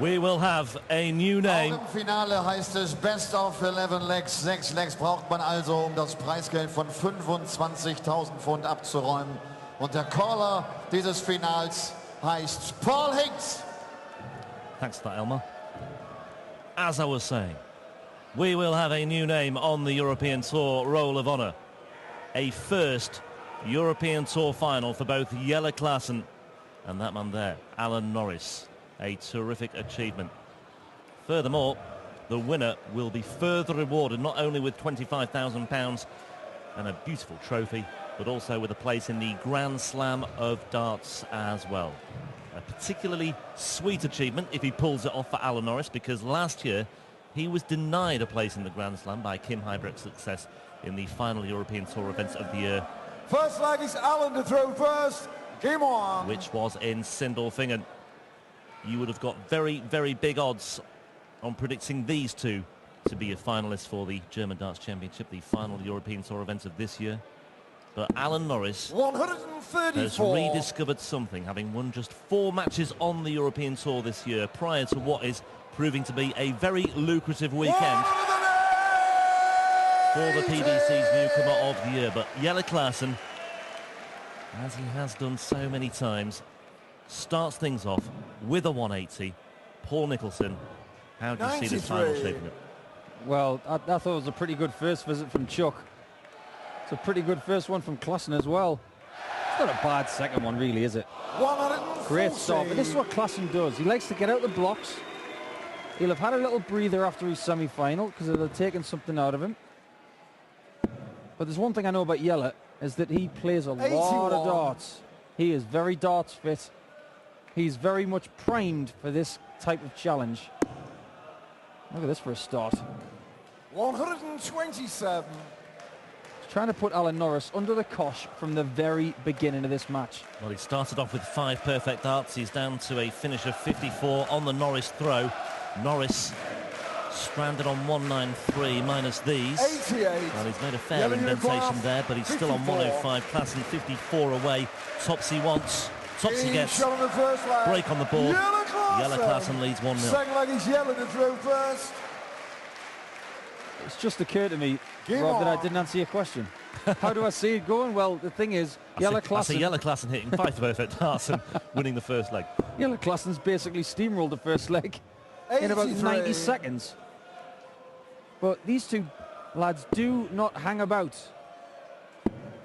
We will have a new name. Auch im Finale heißt es Best of 11 Legs. 6 Legs braucht man also, um das Preisgeld von 25.000 Pfund abzuräumen. Und der Caller dieses Finals heißt Paul Higgs. Thanks for that, Elmer. As I was saying, we will have a new name on the European Tour Roll of Honour. A first European Tour final for both Jelle Klaasen and that man there, Alan Norris. A terrific achievement. Furthermore, the winner will be further rewarded not only with £25,000 and a beautiful trophy, but also with a place in the Grand Slam of darts as well. A particularly sweet achievement if he pulls it off for Alan Norris, because last year he was denied a place in the Grand Slam by Kim Huybrecht's success in the final European Tour events of the year. First leg is Alan to throw first. Game on. Which was in Sindelfingen. You would have got very, very big odds on predicting these two to be a finalist for the German Darts Championship, the final European Tour event of this year. But Alan Norris 134. has rediscovered something, having won just 4 matches on the European Tour this year, prior to what is proving to be a very lucrative weekend for the PDC's newcomer of the year. But Jelle Klaasen, as he has done so many times, starts things off with a 180. Paul Nicholson, how do you see this final shaping up? Well, I thought it was a pretty good first visit from Chuck. It's a pretty good first one from Klaasen as well. It's not a bad second one, really, is it? 140. Great start. But this is what Klaasen does. He likes to get out the blocks. He'll have had a little breather after his semi-final because it'll have taken something out of him. But there's one thing I know about Jelle, is that he plays a lot of darts. He is very darts fit. He's very much primed for this type of challenge. Look at this for a start. 127. He's trying to put Alan Norris under the cosh from the very beginning of this match. Well, he started off with 5 perfect darts. He's down to a finish of 54 on the Norris throw. Norris stranded on 193 minus these. 88. Well, he's made a fair indentation there, but he's still on 105. Klaasen 54 away. Tops he wants. Tops he gets. On the first leg. Break on the board. Jelle Klaasen leads 1-0. Second leg is Jelle to throw first. It's just occurred to me, Rob, that I didn't answer your question. How do I see it going? Well, the thing is, Jelle Klaasen... I see Jelle Klaasen hitting 5 perfect darts and winning the first leg. Jelle Klaasen's basically steamrolled the first leg in about 90 seconds. But these two lads do not hang about.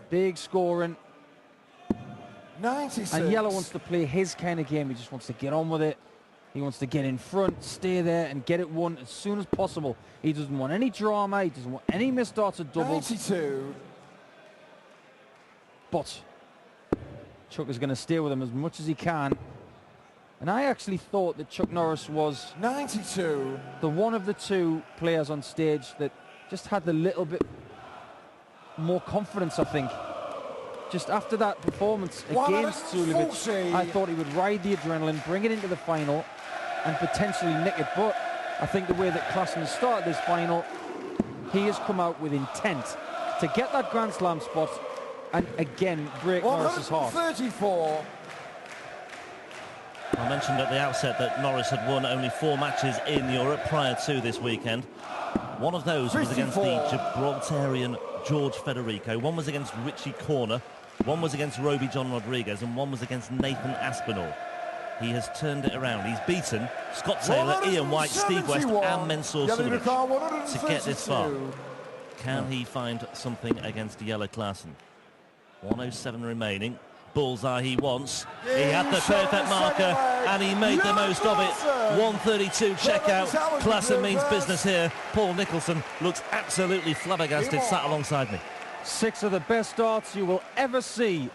Big scoring. 96. And Jelle wants to play his kind of game. He just wants to get on with it. He wants to get in front, stay there, and get it won as soon as possible. He doesn't want any drama. He doesn't want any missed darts or doubles. 92. But Chuck is going to stay with him as much as he can. And I actually thought that Chuck Norris was 92. The one of the two players on stage that just had a little bit more confidence, I think. Just after that performance against Suljovic, I thought he would ride the adrenaline, bring it into the final, and potentially nick it. But I think the way that Klaasen has started this final, he has come out with intent to get that Grand Slam spot and again break Norris's heart. 34. I mentioned at the outset that Norris had won only 4 matches in Europe prior to this weekend. One of those was against the Gibraltarian George Federico. One was against Richie Corner. One was against Roby John Rodriguez, and one was against Nathan Aspinall. He has turned it around. He's beaten Scott Taylor, Ian White, Steve West, and Mensur Suljovic to get this far. Can he find something against Jelle Klaasen? 107 remaining. Bullseye he wants. He had the perfect marker, and he made the most of it. 132 checkout. Klaasen means business here. Paul Nicholson looks absolutely flabbergasted, sat alongside me. 6 of the best darts you will ever see.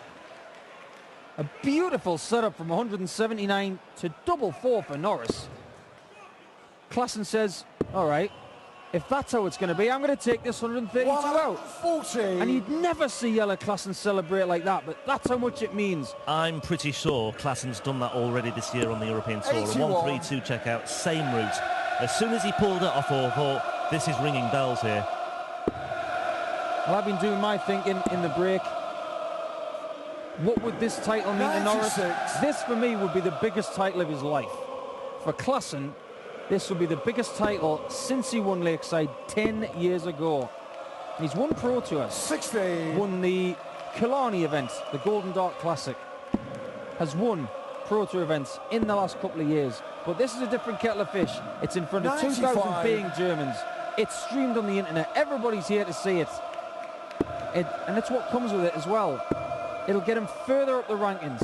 A beautiful setup from 179 to double 4 for Norris. Klaasen says, all right, if that's how it's going to be, I'm going to take this 132 out. 40. And you'd never see Jelle Klaasen celebrate like that, but that's how much it means. I'm pretty sure Klaasen's done that already this year on the European Tour. 81. A 132 checkout, same route. As soon as he pulled it off, I thought, this is ringing bells here. Well, I've been doing my thinking in the break. What would this title mean to Norris? This, for me, would be the biggest title of his life. For Klaasen, this will be the biggest title since he won Lakeside 10 years ago. He's won Pro Tours, 60. won the Killarney event, the Golden Dart Classic, has won Pro Tour events in the last couple of years. But this is a different kettle of fish. It's in front of 2,000 paying Germans. It's streamed on the internet. Everybody's here to see it. And it's what comes with it as well. It'll get him further up the rankings.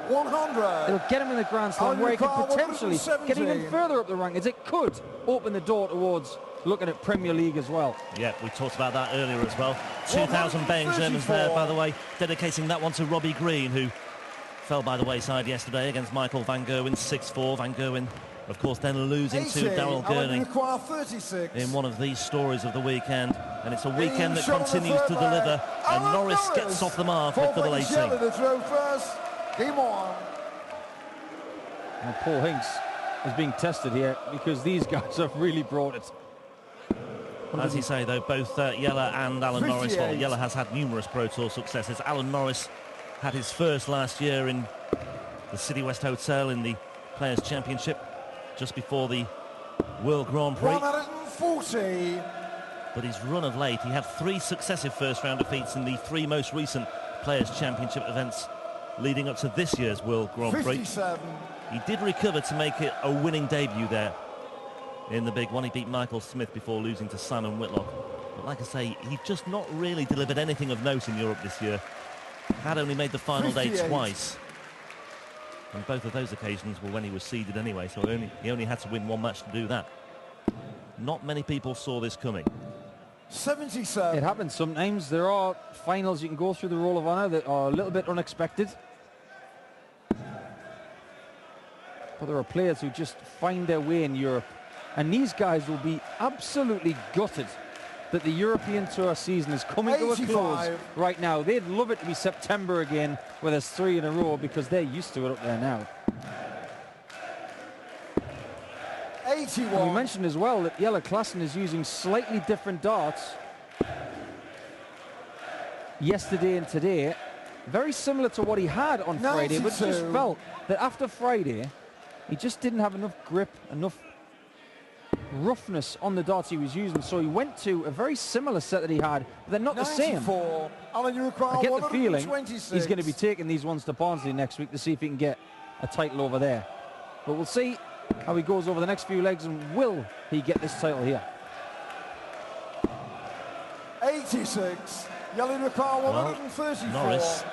100. It'll get him in the Grand Slam where he could potentially get even further up the rankings. It could open the door towards looking at Premier League as well. Yeah, we talked about that earlier as well. 2,000 baying Germans there, by the way, dedicating that one to Robbie Green, who fell by the wayside yesterday against Michael Van Gerwen, 6-4. Van Gerwen, of course, then losing to Daryl Gurney in one of these stories of the weekend. And it's a weekend that continues to deliver, and Norris gets off the mark with double 18. Game on. And Paul Hinks is being tested here because these guys have really brought it. As you say, though, both Jelle and Alan Norris, well, 58. Jelle has had numerous Pro Tour successes. Alan Norris had his first last year in the City West Hotel in the Players' Championship just before the World Grand Prix. 140. But his run of late, he had 3 successive first-round defeats in the 3 most recent Players' Championship events leading up to this year's World Grand Prix. 57. He did recover to make it a winning debut there in the big one. He beat Michael Smith before losing to Simon Whitlock. But like I say, he's just not really delivered anything of note in Europe this year. Had only made the final 58. day twice. And both of those occasions were when he was seeded anyway, so he only had to win 1 match to do that. Not many people saw this coming. 77. It happens sometimes. There are finals you can go through the Roll of Honour that are a little bit unexpected. But there are players who just find their way in Europe. And these guys will be absolutely gutted that the European Tour season is coming to a close right now. They'd love it to be September again, where there's 3 in a row, because they're used to it up there now. 81. And we mentioned as well that Jelle Klaasen is using slightly different darts yesterday and today. Very similar to what he had on Friday, but just felt that after Friday, he just didn't have enough grip, enough roughness on the darts he was using, so he went to a very similar set that he had, but they're not the same. Alan, you require I get the feeling 126. he's going to be taking these ones to Barnsley next week to see if he can get a title over there. But we'll see how he goes over the next few legs, and will he get this title here? 86. Jelle require 134. Norris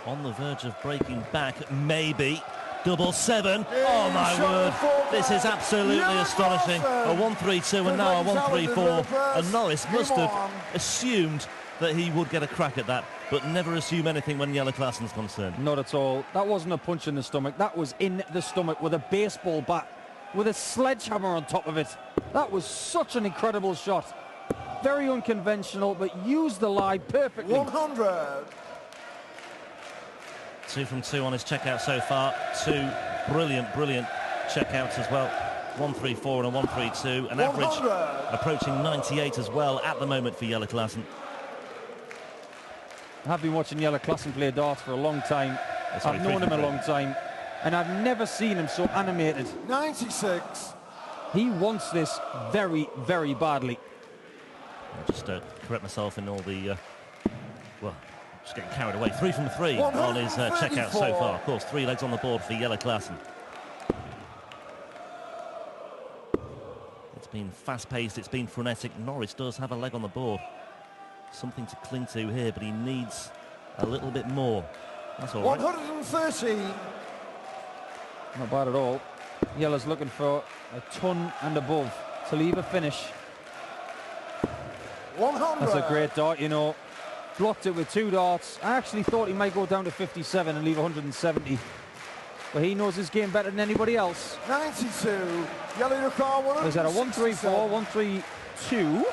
on the verge of breaking back, maybe. Double 7. Oh my word, this is absolutely astonishing. A 1-3-2 and now a 1-3-4, and Norris must have assumed that he would get a crack at that, but never assume anything when Jelle Klaasen's concerned. Not at all. That wasn't a punch in the stomach, that was in the stomach with a baseball bat with a sledgehammer on top of it. That was such an incredible shot. Very unconventional, but used the lie perfectly. 100. 2 from 2 on his checkout so far. 2 brilliant checkouts as well. 1-3-4 and a 1-3-2. An average approaching 98 as well at the moment for Jelle Klaasen. I've been watching Jelle Klaasen play darts for a long time. I've known him a long time, and I've never seen him so animated. 96. He wants this very, very badly. I'll just correct myself in all the... well, just getting carried away. 3 from 3 on his checkout so far. Of course, 3 legs on the board for Jelle Klaasen. It's been fast-paced, it's been frenetic. Norris does have a leg on the board. Something to cling to here, but he needs a little bit more. That's all right. 130. Not bad at all. Jelle's looking for a ton and above to leave a finish. 100. That's a great dart, you know. Blocked it with 2 darts. I actually thought he might go down to 57 and leave 170. But he knows his game better than anybody else. 92. Jelle require 100. Is that a 1-3-4, 1-3-2?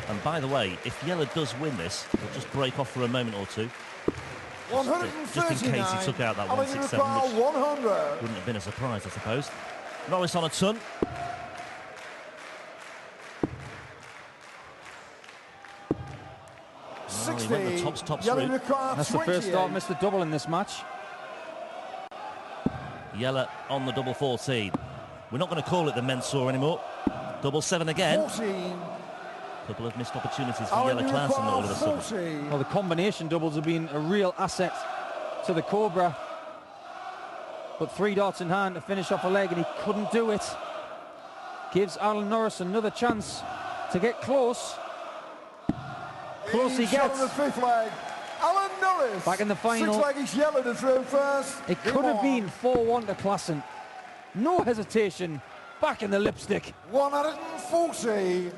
And by the way, if Jelle does win this, he'll just break off for a moment or two. Just in case he took out that 167, which 100. wouldn't have been a surprise, I suppose. Norris on a ton. Well, he went the tops Jelle route. require That's the first dart missed the double in this match. Jelle on the double 14. We're not going to call it the Mensur anymore. Double 7 again. 14. Couple of missed opportunities for Jelle Klaasen all of a sudden. Well, the combination doubles have been a real asset to the Cobra. But 3 darts in hand to finish off a leg, and he couldn't do it. Gives Alan Norris another chance to get close. Close he gets. The 5th leg. Alan Norris. Back in the final. 6 leg is Jelle to throw first. It could have been 4-1 to Klaasen. No hesitation. Back in the lipstick. 140.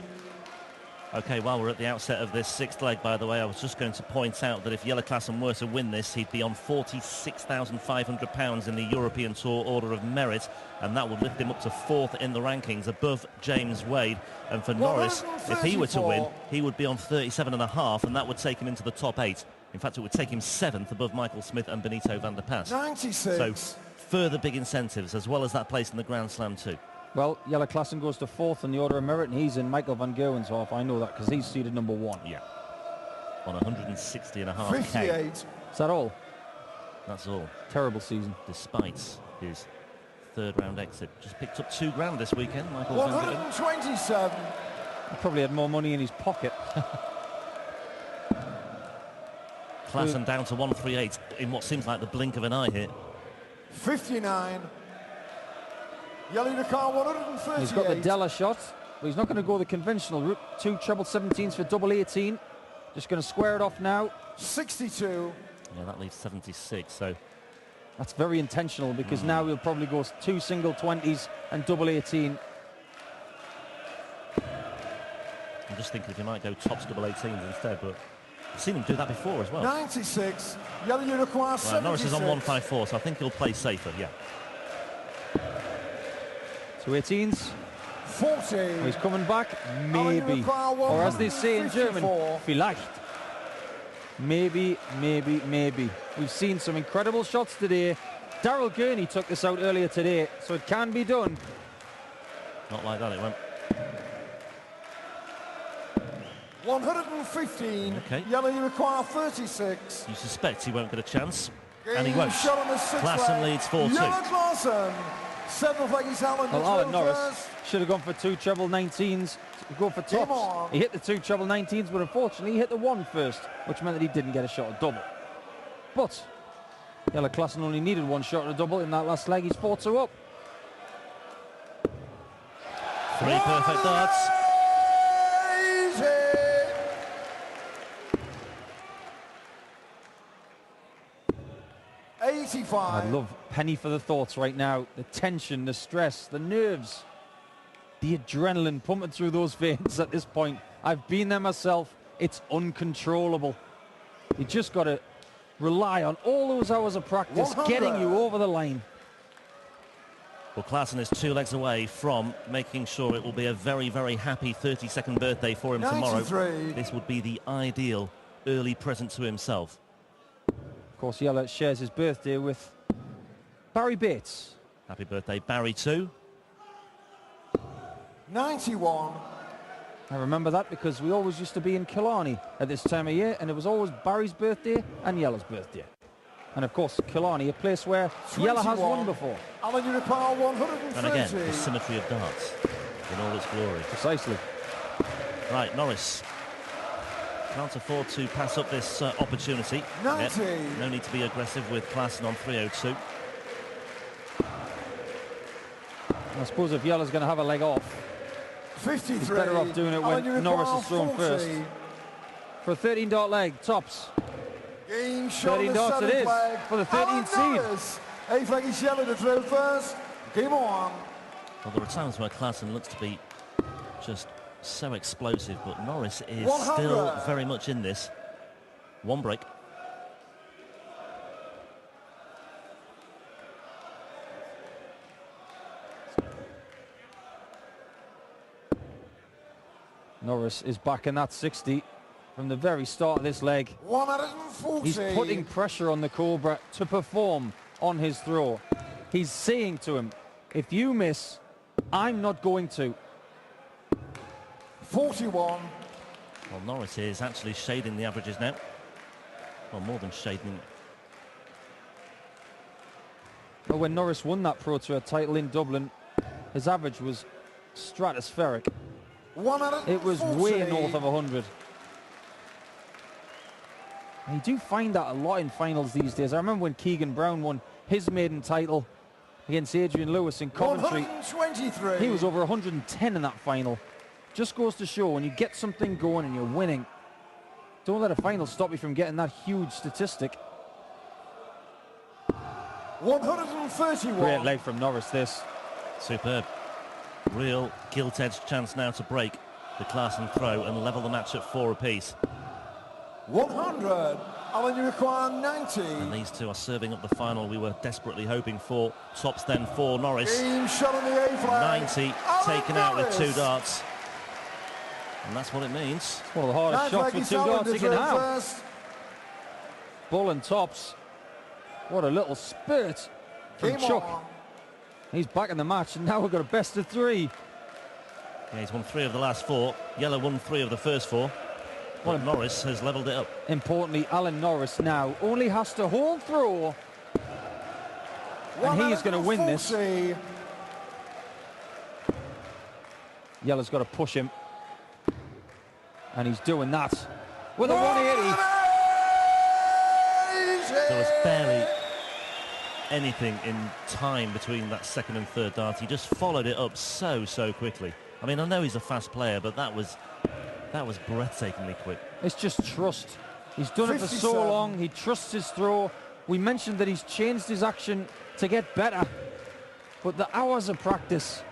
Okay, while we're at the outset of this 6th leg, by the way, I was just going to point out that if Jelle Klaasen were to win this, he'd be on £46,500 in the European Tour Order of Merit, and that would lift him up to 4th in the rankings, above James Wade. And for Norris, if he were to win, he would be on 37.5, and that would take him into the top 8. In fact, it would take him 7th above Michael Smith and Benito van der Pas. 96. So further big incentives, as well as that place in the Grand Slam too. Well, Jelle Klaasen goes to 4th in the Order of Merit, and he's in Michael van Gerwen's half. I know that because he's seeded number 1. Yeah. On 160.5K. 58. Is that all? That's all. Terrible season. Despite his 3rd round exit. Just picked up £2 this weekend, Michael van Gerwen. 127. He probably had more money in his pocket. Klaasen down to 138 in what seems like the blink of an eye here. 59. Jelle to car 138. He's got the Della shot, but he's not going to go the conventional route. 2 treble 17s for double 18. Just going to square it off now. 62. Yeah, that leaves 76, so... That's very intentional, because now he'll probably go 2 single 20s and double 18. I'm just thinking if he might go tops double 18s instead, but I've seen him do that before as well. 96. Jelle to car 76. Norris is on 154, so I think he'll play safer, yeah. 2 18s. 40. He's coming back, maybe. Or as they say in German, vielleicht. Maybe, maybe, maybe. We've seen some incredible shots today. Daryl Gurney took this out earlier today, so it can be done. Not like that, it went. 115. Okay. Jelle, you require 36. You suspect he won't get a chance, and he won't. Shot on the 6th Klaasen leg. leads 4-2. Jelle Klaasen. 7th leg is Alan. Well, Alan Norris should have gone for 2 treble 19s. Go for tops. He hit the 2 treble 19s, but unfortunately he hit the 1 first, which meant that he didn't get a shot at double. But Jelle Klaasen only needed 1 shot at a double in that last leg. He's 4-2 up. 3 perfect darts. 85. I love penny for the thoughts right now. The tension, the stress, the nerves, the adrenaline pumping through those veins at this point. I've been there myself. It's uncontrollable. You just got to rely on all those hours of practice 100. getting you over the line. Well, Klaasen is 2 legs away from making sure it will be a very, very happy 32nd birthday for him 93. tomorrow. This would be the ideal early present to himself. Of course, Jelle shares his birthday with Barry Bates. Happy birthday, Barry, too. 91. I remember that because we always used to be in Killarney at this time of year, and it was always Barry's birthday and Jelle's birthday. And of course, Killarney, a place where 21. Jelle has won before. Alan, you require 130. And again, the symmetry of darts in all its glory. Precisely. Right, Norris can't afford to pass up this opportunity. 90. Yep. No need to be aggressive with Klaasen on 302. I suppose if Jelle's going to have a leg off, 53. he's better off doing it when Norris is thrown 40. first. For a 13-dart leg, tops. Game shot 13 on the darts it 7th is leg. for the 13th seed. 8th leg is Jelle to throw first. Game on. Well, there are times where Klaasen looks to be just so explosive, but Norris is 100. still very much in this. 1 break. Norris is back in that 60 from the very start of this leg. 140. He's putting pressure on the Cobra to perform on his throw. He's saying to him, if you miss, I'm not going to. 41. Well, Norris is actually shading the averages now. Well, more than shading. But when Norris won that Pro Tour title in Dublin, his average was stratospheric. It was way north of 100. And you do find that a lot in finals these days. I remember when Keegan Brown won his maiden title against Adrian Lewis in Coventry. 123. He was over 110 in that final. Just goes to show when you get something going and you're winning, don't let a final stop you from getting that huge statistic. 131. Great leg from Norris, this. Superb. Real gilt-edged chance now to break the Klaasen throw and level the match at 4 apiece. 100. Alan, you require 90. And these two are serving up the final we were desperately hoping for. Tops then for Norris. Game shot on the A flag. 90 taken out with 2 darts. And that's what it means. It's one of the hardest shots with 2 darts you can have. First. Bull and tops. What a little spurt from Game Chuck. on. He's back in the match, and now we've got a best of 3. Yeah, he's won 3 of the last 4. Jelle won 3 of the first 4. But Norris has levelled it up. Importantly, Alan Norris now only has to hold throw, and he is going to win this. Jelle's got to push him, and he's doing that with a 180. There was barely anything in time between that second and third dart. He just followed it up so quickly. I mean, I know he's a fast player, but that was breathtakingly quick. It's just trust. He's done it for so long. He trusts his throw. We mentioned that he's changed his action to get better, but the hours of practice,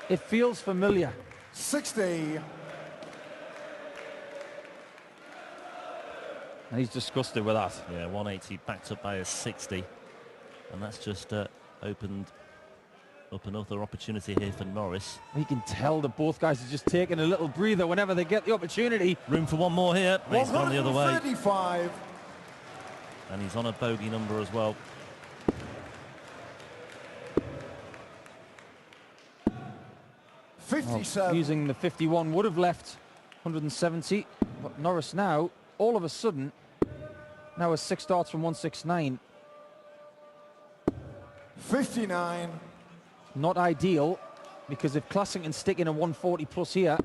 it feels familiar. 60. And he's disgusted with that. Yeah, 180 backed up by a 60. And that's just opened up another opportunity here for Norris. You can tell that both guys are just taking a little breather whenever they get the opportunity. Room for one more here. He's gone the other way. 135. And he's on a bogey number as well. Well, using the 51 would have left 170. But Norris now, all of a sudden, now has 6 darts from 169. 59. Not ideal, because if Klaasen can stick in a 140 plus here.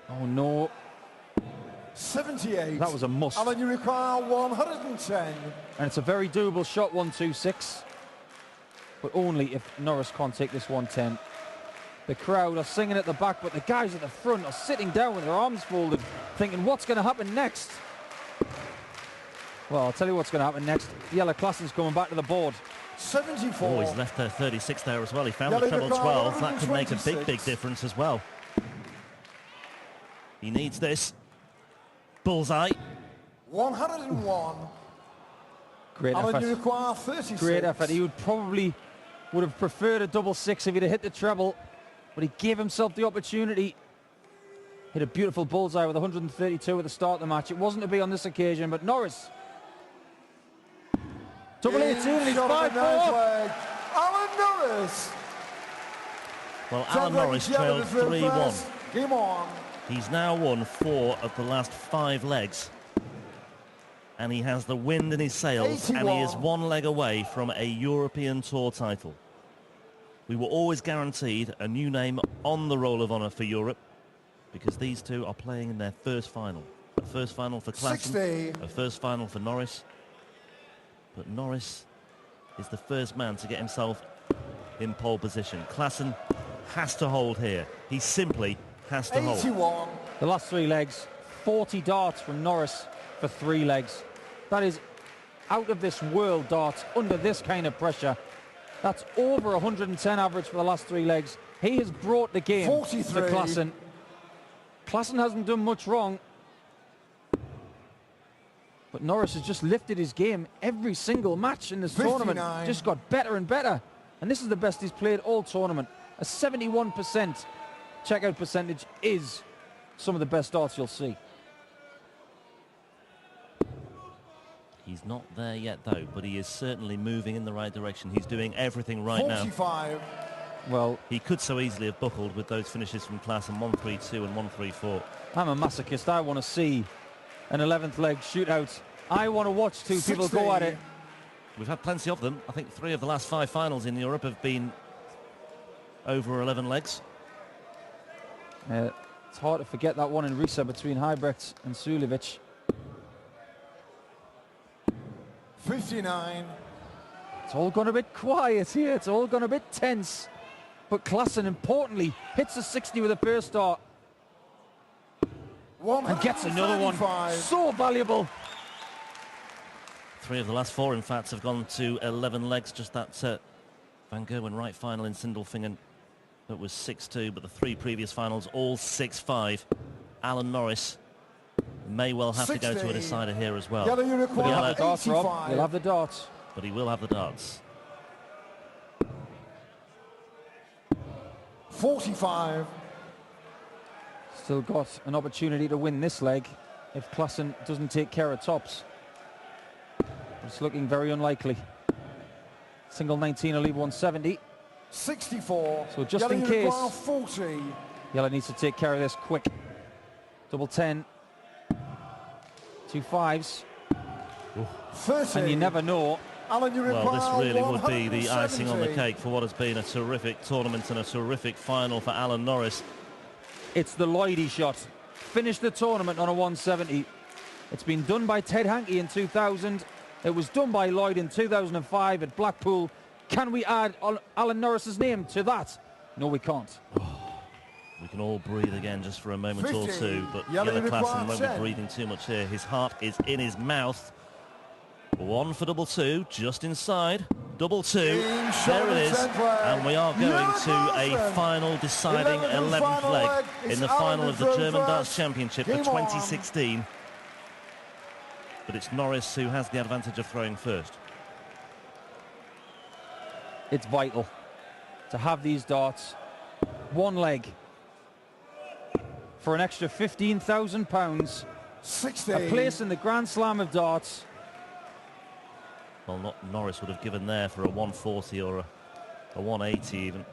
Oh no. 78. That was a must. Alan, you require 110. And it's a very doable shot, 126. But only if Norris can't take this 110. The crowd are singing at the back, but the guys at the front are sitting down with their arms folded, thinking, what's going to happen next? Well, I'll tell you what's going to happen next. Jelle Klaasen's coming back to the board. 74. Oh, he's left there 36 there as well. He found the treble 12. That could make a big difference as well. He needs this. Bullseye. 101. Great Alan, effort. you require 36. Great effort. He would have preferred a double 6 if he'd have hit the treble, but he gave himself the opportunity. Hit a beautiful bullseye with 132 at the start of the match. It wasn't to be on this occasion, but Norris. Double 18, he's 5-4. Alan Norris. Well, Alan Norris trailed 3-1. Game on. He's now won 4 of the last 5 legs. And he has the wind in his sails, 81. and he is 1 leg away from a European Tour title. We were always guaranteed a new name on the Roll of Honour for Europe, because these two are playing in their first final. A first final for Klaasen, a first final for Norris. But Norris is the first man to get himself in pole position. Klaasen has to hold here. He simply has to 81. hold. The last 3 legs, 40 darts from Norris for 3 legs. That is out of this world darts under this kind of pressure. That's over 110 average for the last 3 legs. He has brought the game 43. to Klaasen. Klaasen hasn't done much wrong, but Norris has just lifted his game every single match in this 59. tournament. Just got better and better. And this is the best he's played all tournament. A 71% checkout percentage is some of the best darts you'll see. He's not there yet, though, but he is certainly moving in the right direction. He's doing everything right 45. now. Well, he could so easily have buckled with those finishes from Klaasen 1-3-2 and 1-3-4. I'm a masochist. I want to see an 11th leg shootout. I want to watch 2 people go at it. We've had plenty of them. I think 3 of the last 5 finals in Europe have been over 11 legs. It's hard to forget that one in Riesa between Huybrecht and Suljevic. 59. It's all gone a bit quiet here. It's all gone a bit tense. But Klaasen, importantly, hits a 60 with a first dart. And gets another one. So valuable. 3 of the last 4, in fact, have gone to 11 legs. Just that Van Gerwen right final in Sindelfingen that was 6-2, but the 3 previous finals all 6-5. Alan Norris may well have 60. to go to a decider here as well. Jelle, you require He'll have the darts, Rob. 85. He'll have the darts. But he will have the darts. 45. Still got an opportunity to win this leg if Klaasen doesn't take care of tops. It's looking very unlikely. Single 19 will leave 170. 64. So just Jelle, in you case, require 40. Jelle needs to take care of this quick. Double 10. 2 5s. 30. And you never know. Alan, you Well, this require really would be the 170. icing on the cake for what has been a terrific tournament and a terrific final for Alan Norris. It's the Lloydie shot. Finished the tournament on a 170. It's been done by Ted Hankey in 2000. It was done by Lloyd in 2005 at Blackpool. Can we add Alan Norris's name to that? No, we can't. We can all breathe again just for a moment 50. or two, but Jelle, Jelle you Klaasen require won't 10. be breathing too much here. His heart is in his mouth. 1 for double 2, just inside. Double 2, there it is. And we are going to a final deciding 11th leg in the final of the German Darts Championship for 2016. But it's Norris who has the advantage of throwing first. It's vital to have these darts. 1 leg for an extra £15,000. 60. A place in the Grand Slam of darts. Well, not Norris would have given there for a 140 or a 180 even.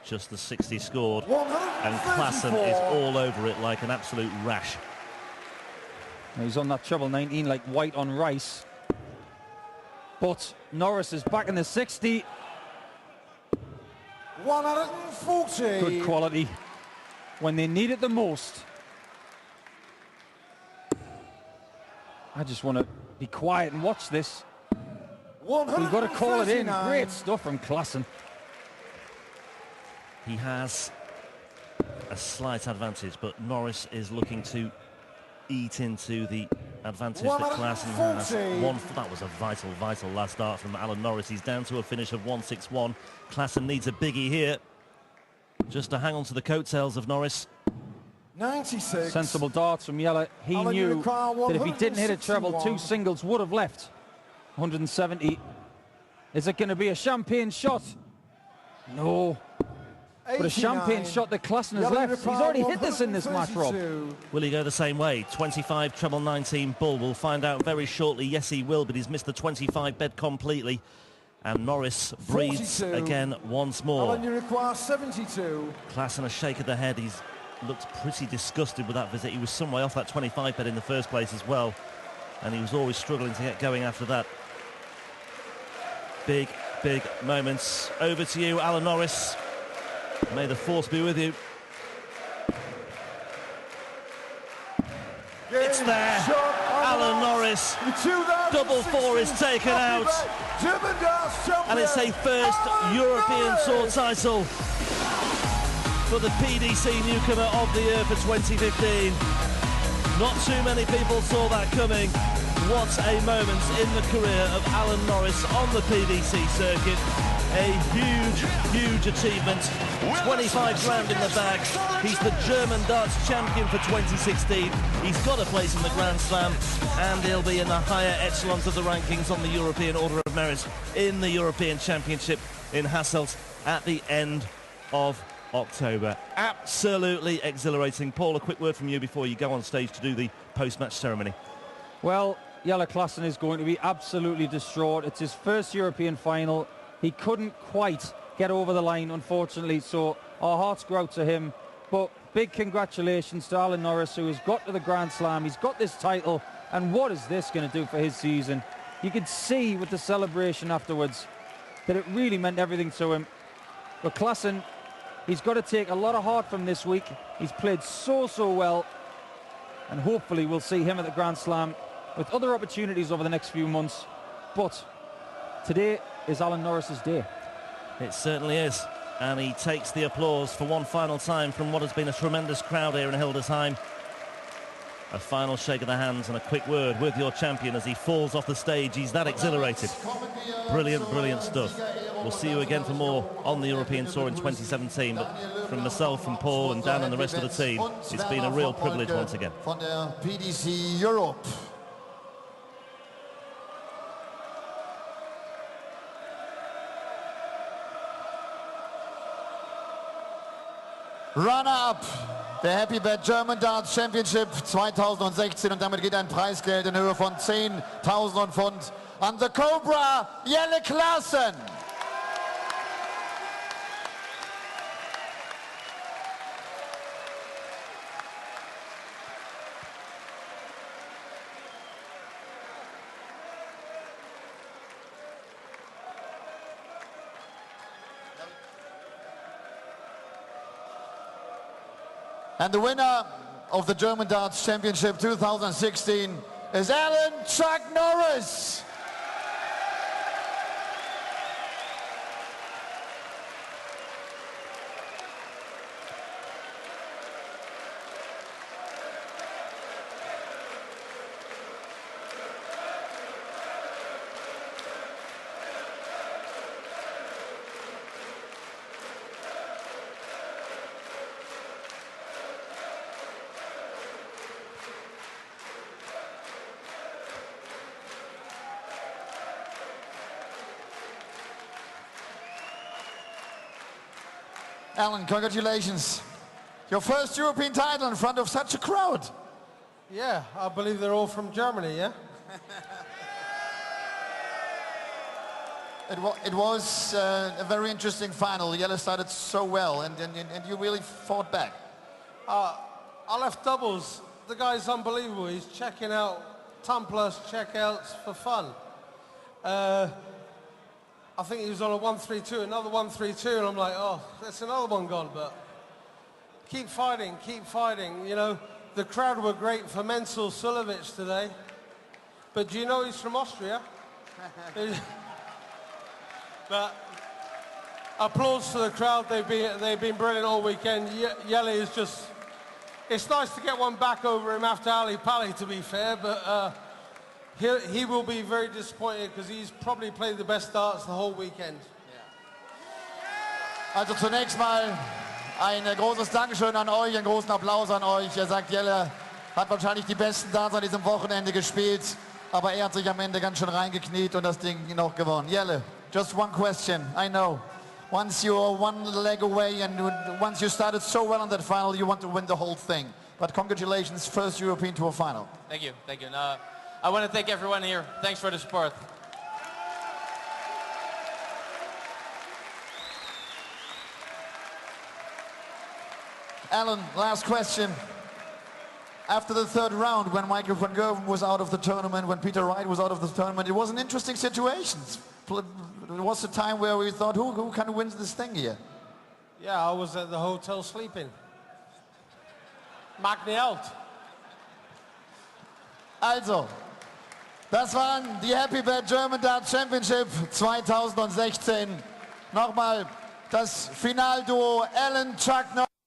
Just the 60 scored. And Klaasen is all over it like an absolute rash. Now he's on that treble 19 like white on rice. But Norris is back in the 60. 140. Good quality when they need it the most. I just want to be quiet and watch this. We've got to call it in. Great stuff from Klaasen. He has a slight advantage, but Norris is looking to eat into the advantage that Klaasen has. That was a vital last start from Alan Norris. He's down to a finish of 161. Klaasen needs a biggie here just to hang on to the coattails of Norris. 96. Sensible darts from Jelle. He knew that if he didn't hit a treble, 2 singles would have left. 170. Is it going to be a champagne shot? No. But a champagne shot that Klaasen has left. He's already hit this in this match, Rob. Will he go the same way? 25 treble 19 bull. We'll find out very shortly. Yes, he will, but he's missed the 25 bed completely. And Norris breathes 42. again once more. Alan, you require 72. Klaasen a shake of the head. He's looked pretty disgusted with that visit. He was some way off that 25 bed in the first place as well. And he was always struggling to get going after that. Big moments. Over to you, Alan Norris. May the force be with you. It's there. Alan Norris. Double 4 is taken out. And it's a first European Tour title for the PDC newcomer of the year for 2015. Not too many people saw that coming. What a moment in the career of Alan Norris on the PDC circuit. A huge achievement. 25 grand in the bag. He's the German darts champion for 2016. He's got a place in the Grand Slam, and he'll be in the higher echelons of the rankings on the European Order of Merit in the European Championship in Hasselt at the end of October. Absolutely exhilarating. Paul, a quick word from you before you go on stage to do the post-match ceremony. Well, Jelle Klaasen is going to be absolutely distraught. It's his first European final. He couldn't quite get over the line, unfortunately, so our hearts go out to him. But big congratulations to Alan Norris, who has got to the Grand Slam. He's got this title, and what is this going to do for his season? You could see with the celebration afterwards that it really meant everything to him. But Klaasen, he's got to take a lot of heart from this week. He's played so well, and hopefully we'll see him at the Grand Slam with other opportunities over the next few months. But today is Alan Norris's day. It certainly is. And he takes the applause for one final time from what has been a tremendous crowd here in Hildesheim. A final shake of the hands and a quick word with your champion as he falls off the stage. He's that exhilarated. Brilliant, brilliant stuff. We'll see you again for more on the European Tour in 2017. But from myself and Paul and Dan and the rest of the team, it's been a real privilege once again. Von der PDC Europe. Runner-up der HappyBet German Darts Championship 2016 und damit geht ein Preisgeld in Höhe von 10.000 Pfund an the Cobra, Jelle Klaasen. And the winner of the German Darts Championship 2016 is Alan Chuck Norris. Alan, congratulations. Your first European title in front of such a crowd. Yeah, I believe they're all from Germany, yeah? It was a very interesting final. Jelle started so well, and you really fought back. I left doubles. The guy's unbelievable. He's checking out 10+ checkouts for fun. I think he was on a 1-3-2, another 1-3-2, and I'm like, oh, that's another one gone, but keep fighting, keep fighting. You know, the crowd were great for Menzel Sulovic today, but do you know he's from Austria? But applause to the crowd. They've been brilliant all weekend. Jelle is just, it's nice to get one back over him after Ali Pali, to be fair, but he will be very disappointed because he's probably played the best darts the whole weekend. Also zunächst mal ein großes Dankeschön an euch, einen großen Applaus an euch. Er sagt, Jelle hat wahrscheinlich die besten Darts an diesem Wochenende gespielt, aber er hat sich am Ende ganz schön reingekniet und das Ding noch gewonnen. Jelle, just one question. I know, once you're one leg away and once you started so well in that final, you want to win the whole thing. But congratulations, first European Tour final. Thank you, thank you. I want to thank everyone here. Thanks for the support. Alan, last question. After the third round, when Michael van Gerwen was out of the tournament, when Peter Wright was out of the tournament, it was an interesting situation. It was a time where we thought, who can win this thing here? Yeah, I was at the hotel sleeping. Maakt niet uit. Also, das waren die HappyBet German Darts Championship 2016. Nochmal das Finalduo Alan Chuck Norris.